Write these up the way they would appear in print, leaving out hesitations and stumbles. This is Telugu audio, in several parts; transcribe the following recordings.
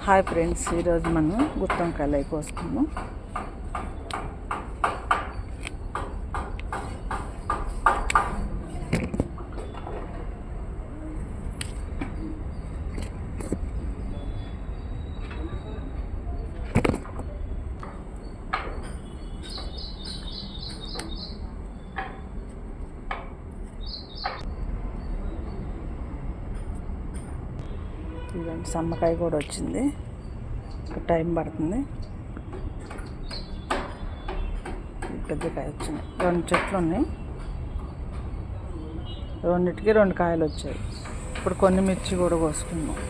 హాయ్ ఫ్రెండ్స్, ఈరోజు మనం గుత్తొంకాయలు అవి కోసుకున్నాం. ఇదండి, సమ్మకాయ కూడా వచ్చింది. టైం పడుతుంది. పెద్ద కాయ వచ్చినాయి. 2 చెట్లు ఉన్నాయి. రెండిటికి 2 కాయలు వచ్చాయి. ఇప్పుడు కొన్ని మిర్చి కూడా కోసుకున్నాం.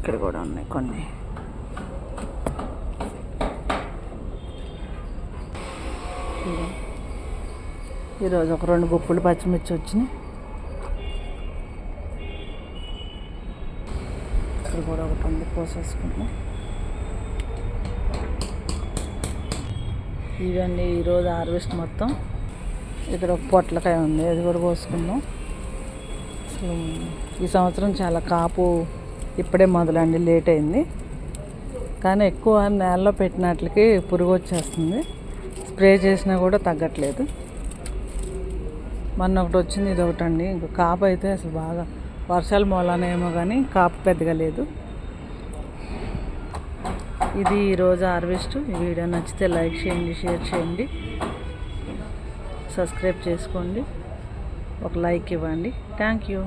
ఇక్కడ కూడా ఉన్నాయి కొన్ని. ఈరోజు ఒక 2 గుప్పులు పచ్చిమిర్చి వచ్చినాయి. ఇక్కడ కూడా ఒకటి ఉంది, కోసేసుకుంటాం. ఇవన్నీ ఈరోజు హార్వెస్ట్ మొత్తం. ఇక్కడ ఒక పొట్లకాయ ఉంది, అది కూడా కోసుకుందాం. ఈ సంవత్సరం చాలా కాపు ఇప్పుడే మొదలండి, లేట్ అయింది. కానీ ఎక్కువ నేలలో పెట్టినట్లకి పురుగు వచ్చేస్తుంది. స్ప్రే చేసినా కూడా తగ్గట్లేదు. మొన్న ఒకటి వచ్చింది, ఇది ఒకటి అండి. ఇంకా కాపు అయితే అసలు బాగా వర్షాలు మూలానేమో కానీ కాపు పెద్దగా లేదు. ఇది ఈరోజు హార్వెస్ట్. ఈ వీడియో నచ్చితే లైక్ చేయండి, షేర్ చేయండి, సబ్స్క్రైబ్ చేసుకోండి, ఒక లైక్ ఇవ్వండి. Thank you.